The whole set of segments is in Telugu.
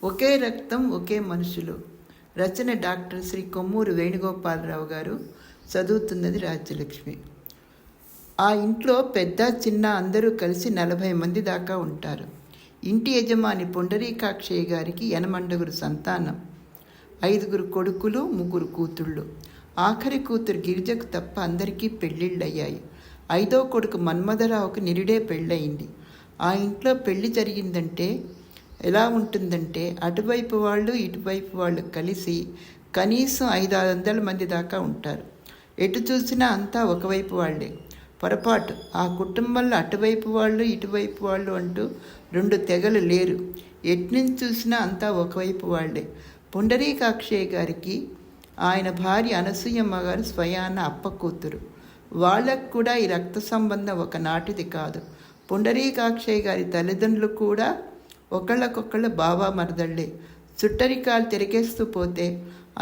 ఒకే రక్తం ఒకే మనుషులు. రచన డాక్టర్ శ్రీ కొమ్మూరు వేణుగోపాలరావు గారు. చదువుతున్నది రాజ్యలక్ష్మి. ఆ ఇంట్లో పెద్ద చిన్న అందరూ కలిసి 40 మంది దాకా ఉంటారు. ఇంటి యజమాని పుండరీకాక్షయ్య గారికి 8 సంతానం. 5 కొడుకులు, 3 కూతుళ్ళు. ఆఖరి కూతురు గిరిజకు తప్ప అందరికీ పెళ్ళిళ్ళయ్యాయి. 5వ కొడుకు మన్మథరావుకు నిరుడే పెళ్ళయింది. ఆ ఇంట్లో పెళ్లి జరిగిందంటే ఎలా ఉంటుందంటే అటువైపు వాళ్ళు ఇటువైపు వాళ్ళు కలిసి కనీసం 500-600 మంది దాకా ఉంటారు. ఎటు చూసినా అంతా ఒకవైపు వాళ్ళే. పొరపాటు, ఆ కుటుంబంలో అటువైపు వాళ్ళు ఇటువైపు వాళ్ళు అంటూ 2 తెగలు లేరు. ఎట్నుంచి చూసినా అంతా ఒకవైపు వాళ్ళే. పుండరీకాక్షయ్య గారికి ఆయన భార్య అనసూయమ్మ గారు స్వయాన అప్ప కూతురు. వాళ్ళకు కూడా ఈ రక్త సంబంధం ఒకనాటిది కాదు. పుండరీకాక్షయ్య గారి తల్లిదండ్రులు కూడా ఒకళ్ళకొకళ్ళు బావా మరదళ్ళే. చుట్టరికాలు తిరిగేస్తూ పోతే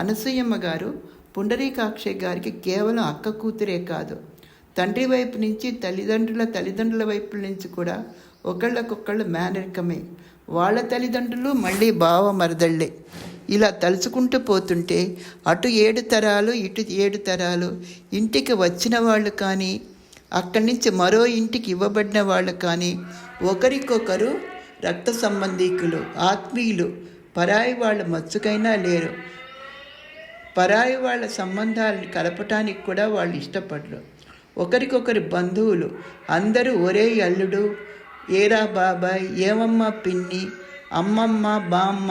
అనసూయమ్మ గారు పుండరీకాక్షయ్య గారికి కేవలం అక్క కూతురే కాదు, తండ్రి వైపు నుంచి తల్లిదండ్రుల వైపు నుంచి కూడా ఒకళ్ళకొకళ్ళు మేనరికమే. వాళ్ళ తల్లిదండ్రులు మళ్ళీ బావ మరదళ్ళే. ఇలా తలుచుకుంటూ పోతుంటే అటు 7 తరాలు ఇటు 7 తరాలు. ఇంటికి వచ్చిన వాళ్ళు కానీ అక్కడి నుంచి మరో ఇంటికి ఇవ్వబడిన వాళ్ళు కానీ ఒకరికొకరు రక్త సంబంధీకులు, ఆత్మీయులు. పరాయి వాళ్ళ మచ్చుకైనా లేరు. పరాయి వాళ్ళ సంబంధాలను కలపటానికి కూడా వాళ్ళు ఇష్టపడరు. ఒకరికొకరి బంధువులు. అందరూ ఒరే అల్లుడు, ఏరా బాబాయ్, ఏమమ్మ పిన్ని, అమ్మమ్మ బామ్మ,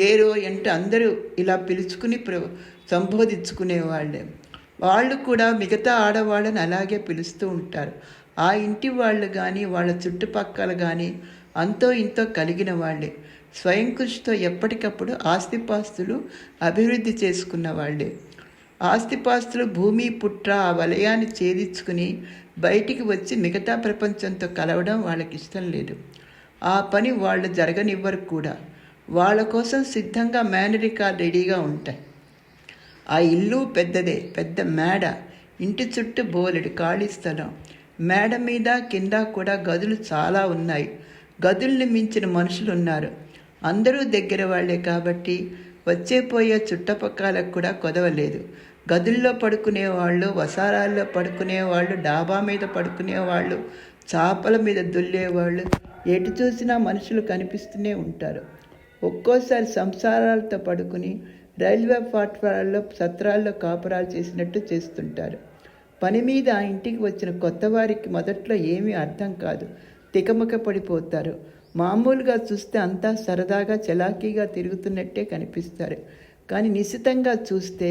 ఏరో అంటే అందరూ ఇలా పిలుచుకుని సంబోధించుకునేవాళ్ళే. వాళ్ళు కూడా మిగతా ఆడవాళ్ళని అలాగే పిలుస్తూ ఉంటారు. ఆ ఇంటి వాళ్ళు కానీ వాళ్ళ చుట్టుపక్కల కానీ అంతో ఇంతో కలిగిన వాళ్ళే. స్వయం కృషితో ఎప్పటికప్పుడు ఆస్తిపాస్తులు అభివృద్ధి చేసుకున్న వాళ్ళే. ఆస్తిపాస్తులు భూమి పుట్ర ఆ వలయాన్ని ఛేదించుకుని బయటికి వచ్చి మిగతా ప్రపంచంతో కలవడం వాళ్ళకి ఇష్టం లేదు. ఆ పని వాళ్ళు జరగనివ్వరు కూడా. వాళ్ళ కోసం సిద్ధంగా మేనరికాలు రెడీగా ఉంటాయి. ఆ ఇల్లు పెద్దదే, పెద్ద మేడ. ఇంటి చుట్టూ బోలెడు ఖాళీ స్థలం. మేడ మీద కింద కూడా గదులు చాలా ఉన్నాయి. గదుల్ని మించిన మనుషులు ఉన్నారు. అందరూ దగ్గర వాళ్లే కాబట్టి వచ్చేపోయే చుట్టపక్కలకు కూడా కొదవలేదు. గదుల్లో పడుకునేవాళ్ళు, వసారాల్లో పడుకునేవాళ్ళు, డాబా మీద పడుకునేవాళ్ళు, చాపల మీద దుల్లేవాళ్ళు, ఎటు చూసినా మనుషులు కనిపిస్తూనే ఉంటారు. ఒక్కోసారి సంసారాలతో పడుకుని రైల్వే ప్లాట్ఫారాల్లో సత్రాల్లో కాపురాలు చేసినట్టు చేస్తుంటారు. పని మీద ఆ ఇంటికి వచ్చిన కొత్త వారికి మొదట్లో ఏమీ అర్థం కాదు. తికమక పడిపోతారు. మామూలుగా చూస్తే అంతా సరదాగా చలాకీగా తిరుగుతున్నట్టే కనిపిస్తారు. కానీ నిశితంగా చూస్తే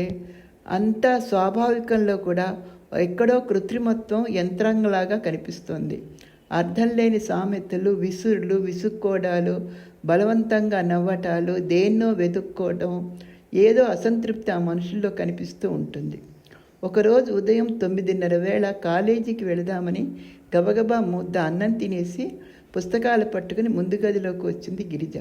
అంతా స్వాభావికంలో కూడా ఎక్కడో కృత్రిమత్వం, యంత్రాంగలాగా కనిపిస్తుంది. అర్థం లేని సామెతలు, విసురులు, విసుక్కోవడాలు, బలవంతంగా నవ్వటాలు, దేన్నో వెతుక్కోవడం, ఏదో అసంతృప్తి ఆ మనుషుల్లో కనిపిస్తూ ఉంటుంది. ఒకరోజు ఉదయం 9:30 వేళ కాలేజీకి వెళదామని గబగబా ముద్ద అన్నం తినేసి పుస్తకాలు పట్టుకుని ముందు గదిలోకి వచ్చింది Girija.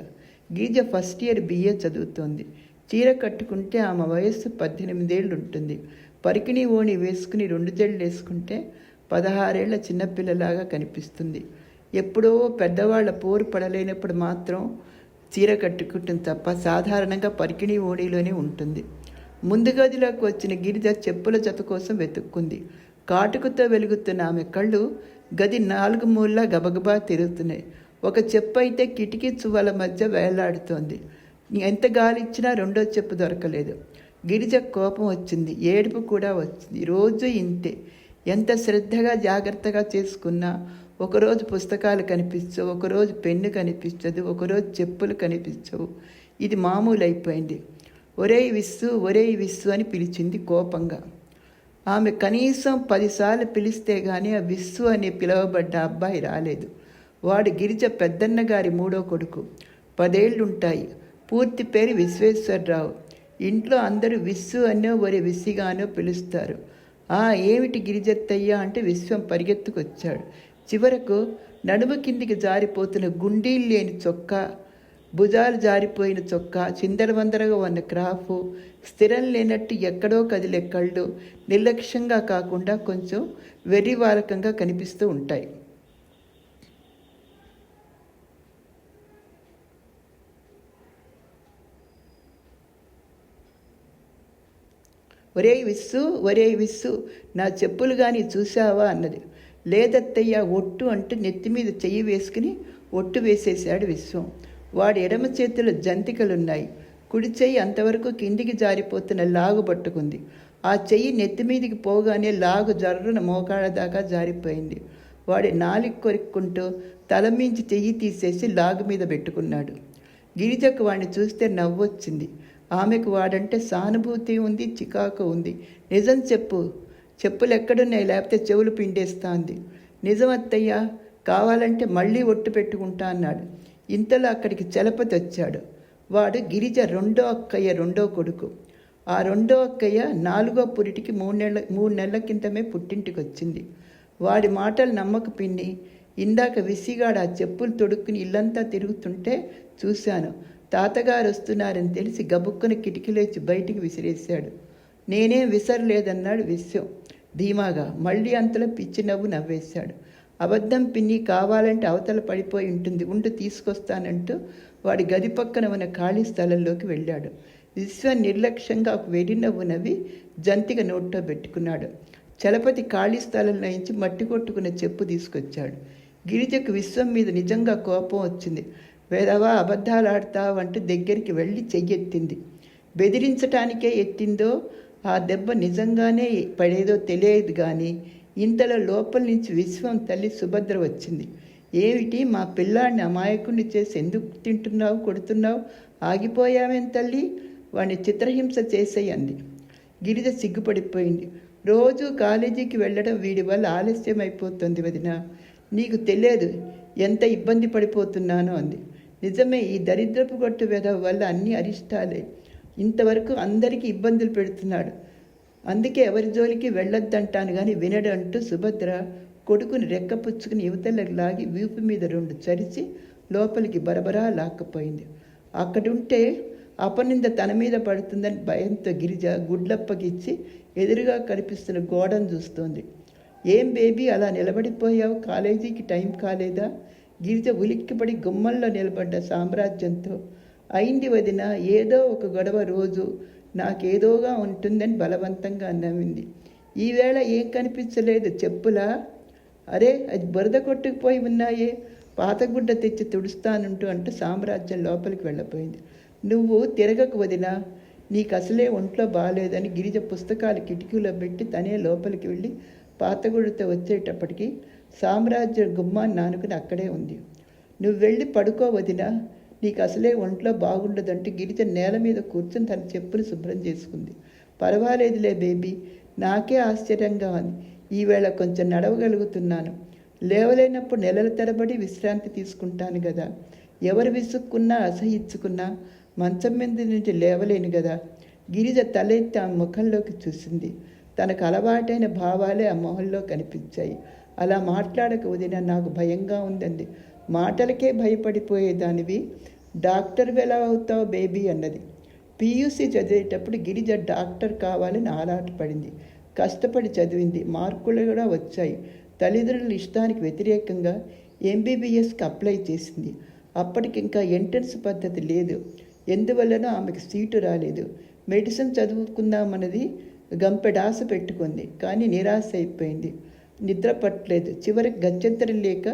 Girija first year BA చదువుతోంది. చీర కట్టుకుంటే ఆమె వయస్సు 18 ఏళ్ళు ఉంటుంది. పరికిణి ఓణి వేసుకుని 2 జళ్ళు వేసుకుంటే 16 ఏళ్ల చిన్నపిల్లలాగా కనిపిస్తుంది. ఎప్పుడో పెద్దవాళ్ల పోరు పడలేనప్పుడు మాత్రం చీర కట్టుకుంటుంది తప్ప సాధారణంగా పరికిణి ఓణిలోనే ఉంటుంది. ముందు గదిలోకి వచ్చిన గిరిజ చెప్పుల జత కోసం వెతుక్కుంది. కాటుకతో వెలుగుతున్న ఆమె కళ్ళు గది 4 మూలలా గబగబా తిరుగుతున్నాయి. ఒక చెప్పు అయితే కిటికీ చువ్వల మధ్య వేలాడుతోంది. ఎంత గాలిచ్చినా 2వ చెప్పు దొరకలేదు. గిరిజ కోపం వచ్చింది, ఏడుపు కూడా వచ్చింది. రోజు ఇంతే. ఎంత శ్రద్ధగా జాగ్రత్తగా చేసుకున్నా ఒకరోజు పుస్తకాలు కనిపించవు, ఒకరోజు పెన్ను కనిపించదు, ఒకరోజు చెప్పులు కనిపించవు. ఇది మామూలు అయిపోయింది. ఒరేయ్ విస్సు అని పిలిచింది కోపంగా. ఆమె కనీసం 10 సార్లు పిలిస్తే గానీ ఆ విస్సు అని పిలువబడ్డ అబ్బాయి రాలేదు. వాడు గిరిజ పెద్దన్న గారి 3వ కొడుకు. 10 ఏళ్లుంటాయి. పూర్తి పేరు విశ్వేశ్వరరావు. ఇంట్లో అందరూ విస్సు అనో ఒరే విస్సిగానో పిలుస్తారు. ఏమిటి గిరిజత్తయ్యా అంటే విశ్వం పరిగెత్తుకొచ్చాడు. చివరకు నడుము కిందికి జారిపోతున్న గుండీలు లేని చొక్కా, భుజాలు జారిపోయిన చొక్కా, చిందరవందరగా ఉన్న క్రాఫు, స్థిరం లేనట్టు ఎక్కడో కదిలే కళ్ళు నిర్లక్ష్యంగా కాకుండా కొంచెం వెర్రివారకంగా కనిపిస్తూ ఉంటాయి. ఒరేయ్ విస్సు, నా చెప్పులు కానీ చూసావా అన్నది. లేదత్తయ్య ఒట్టు అంటూ నెత్తి మీద చెయ్యి వేసుకుని ఒట్టు వేసేశాడు విశ్వం. వాడి ఎడమ చేతిలో జంతికలున్నాయి. కుడి చెయ్యి అంతవరకు కిందికి జారిపోతున్న లాగు పట్టుకుంది. ఆ చెయ్యి నెత్తి మీదికి పోగానే లాగు జర్రున మోకాళ్ళ దాకా జారిపోయింది. వాడి నాలిక కొరుక్కుంటూ తలమించి చెయ్యి తీసేసి లాగు మీద పెట్టుకున్నాడు. గిరిజకు వాడిని చూస్తే నవ్వొచ్చింది. ఆమెకు వాడంటే సానుభూతి ఉంది, చికాకు ఉంది. నిజం చెప్పు, చెప్పులు ఎక్కడున్నాయి, లేకపోతే చెవులు పిండేస్తా అంది. నిజం అత్తయ్య, కావాలంటే మళ్ళీ ఒట్టు పెట్టుకుంటా అన్నాడు. ఇంతలో అక్కడికి చలపతి వచ్చాడు. వాడు గిరిజ రెండో అక్కయ్య రెండో కొడుకు. ఆ రెండో అక్కయ్య నాలుగో పురిటికి మూడు నెలల కిందమే పుట్టింటికి వచ్చింది. వాడి మాటలు నమ్మక పిన్ని, ఇందాక విసిగాడు ఆ చెప్పులు తొడుక్కుని ఇల్లంతా తిరుగుతుంటే చూశాను. తాతగారు వస్తున్నారని తెలిసి గబుక్కున కిటికీలేచి బయటికి విసిరేశాడు. నేనేం విసరలేదన్నాడు విశ్వం ధీమాగా. మళ్ళీ అంతలో పిచ్చి నవ్వు నవ్వేశాడు. అబద్ధం పిన్ని, కావాలంటే అవతల పడిపోయి ఉంటుంది, ఉండు తీసుకొస్తానంటూ వాడి గది పక్కన ఉన్న ఖాళీ స్థలంలోకి వెళ్ళాడు. విశ్వం నిర్లక్ష్యంగా ఒక వెర్రి నవ్వు నవ్వి జంతిక నోట్లో పెట్టుకున్నాడు. చలపతి ఖాళీ స్థలంలో నుంచి మట్టి కొట్టుకున్న చెప్పు తీసుకొచ్చాడు. గిరిజకు విశ్వం మీద నిజంగా కోపం వచ్చింది. వేదవా, అబద్ధాలు ఆడతావంటూ దగ్గరికి వెళ్ళి చెయ్యెత్తింది. బెదిరించటానికే ఎత్తిందో ఆ దెబ్బ నిజంగానే పడేదో తెలియదు కానీ ఇంతలో లోపల నుంచి విశ్వం తల్లి సుభద్ర వచ్చింది. ఏమిటి, మా పిల్లాడిని అమాయకుడిని చేసి ఎందుకు తింటున్నావు, కొడుతున్నావు, ఆగిపోయావేం తల్లి, వాడిని చిత్రహింస చేసేయి అంది. గిరిజ సిగ్గుపడిపోయింది. రోజు కాలేజీకి వెళ్ళడం వీడి వల్ల ఆలస్యం అయిపోతుంది వదిన, నీకు తెలియదు ఎంత ఇబ్బంది పడిపోతున్నానో అంది. నిజమే, ఈ దరిద్రపు కొట్టు వెధవ వల్ల అన్ని అరిష్టాలే. ఇంతవరకు అందరికీ ఇబ్బందులు పెడుతున్నాడు, అందుకే ఎవరి జోలికి వెళ్ళొద్దంటాను కానీ వినడు అంటూ సుభద్ర కొడుకుని రెక్కపుచ్చుకుని యువతలకు లాగి వీపు మీద రెండు చరిచి లోపలికి బరబరా లాక్కపోయింది. అక్కడుంటే అపనింద తన మీద పడుతుందని భయంతో గిరిజ గుడ్లప్పగిచ్చి ఎదురుగా కనిపిస్తున్న గోడను చూస్తోంది. ఏం బేబీ అలా నిలబడిపోయావు, కాలేజీకి టైం కాలేదా? గిరిజ ఉలిక్కిపడి గుమ్మంలో నిలబడ్డ సామ్రాజ్యంతో, అయింది వదిన, ఏదో ఒక గొడవ రోజు నాకేదోగా ఉంటుందని బలవంతంగా నవ్వింది. ఈవేళ ఏం కనిపించలేదు, చెప్పులా? అరే, అది బురద కొట్టుకుపోయి ఉన్నాయే, పాతగుడ్డ తెచ్చి తుడుస్తానంటూ అంటూ సామ్రాజ్యం లోపలికి వెళ్ళిపోయింది. నువ్వు తిరగకు వదినా, నీకు అసలే ఒంట్లో బాగాలేదని గిరిజ పుస్తకాలు కిటికీలో పెట్టి తనే లోపలికి వెళ్ళి పాతగుడ్డతో వచ్చేటప్పటికి సామ్రాజ్యం గుమ్మాన్ని నానుకుని అక్కడే ఉంది. నువ్వు వెళ్ళి పడుకో వదినా, నీకు అసలే ఒంట్లో బాగుండదంటూ గిరిజ నేల మీద కూర్చొని తన చెప్పులు శుభ్రం చేసుకుంది. పర్వాలేదులే బేబీ, నాకే ఆశ్చర్యంగా ఉంది, ఈవేళ కొంచెం నడవగలుగుతున్నాను. లేవలేనప్పుడు నెలల తరబడి విశ్రాంతి తీసుకుంటాను కదా, ఎవరు విసుక్కున్నా అసహించుకున్నా మంచం మీద నుంచి లేవలేను కదా. గిరిజ తలెత్తి ఆ ముఖంలోకి చూసింది. తనకు అలవాటైన భావాలే ఆ మొహంలో కనిపించాయి. అలా మాట్లాడక వదిన, నాకు భయంగా ఉందండి. మాటలకే భయపడిపోయేదానివి, డాక్టర్ ఎలా అవుతావు బేబీ అన్నది. పీయూసీ చదివేటప్పుడు గిరిజ డాక్టర్ కావాలని ఆరాటపడింది. కష్టపడి చదివింది, మార్కులు కూడా వచ్చాయి. తల్లిదండ్రుల ఇష్టానికి వ్యతిరేకంగా ఎంబీబీఎస్కి అప్లై చేసింది. అప్పటికింకా ఎంట్రన్స్ పద్ధతి లేదు, ఎందువల్లనో ఆమెకు సీటు రాలేదు. మెడిసిన్ చదువుకుందామన్నది గంపెడాస పెట్టుకుంది, కానీ నిరాశ అయిపోయింది. నిద్ర పట్టలేదు. చివరికి గత్యంతరం లేక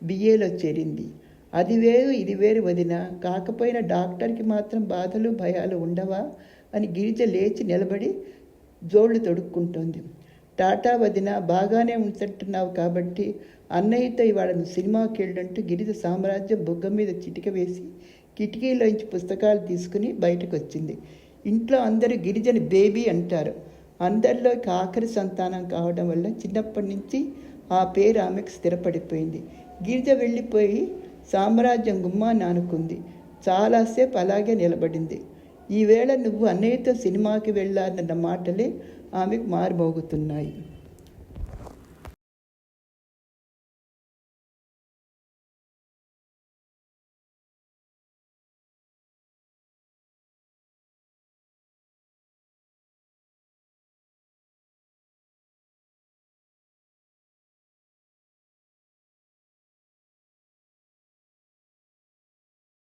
బిఏలో చేరింది. అది వేరు ఇది వేరు వదిన, కాకపోయినా డాక్టర్కి మాత్రం బాధలు భయాలు ఉండవా అని గిరిజ లేచి నిలబడి జోళ్ళు తొడుక్కుంటోంది. టాటా వదిన, బాగానే ఉంటున్నావు కాబట్టి అన్నయ్యతో ఇవాళ సినిమాకి వెళ్ళంటూ గిరిజ సామ్రాజ్యం బుగ్గ మీద చిటిక వేసి కిటికీలోంచి పుస్తకాలు తీసుకుని బయటకు వచ్చింది. ఇంట్లో అందరూ గిరిజని బేబీ అంటారు. అందరిలో ఆఖరి సంతానం కావడం వల్ల చిన్నప్పటి నుంచి ఆ పేరు ఆమెకు స్థిరపడిపోయింది. గిరిజ వెళ్ళిపోయి సామ్రాజ్యం గుమ్మాన్ని ఆనుకుంది. చాలాసేపు అలాగే నిలబడింది. ఈవేళ నువ్వు అన్నయ్యతో సినిమాకి వెళ్ళాలన్న మాటలే ఆమెకు మారుమోగుతున్నాయి.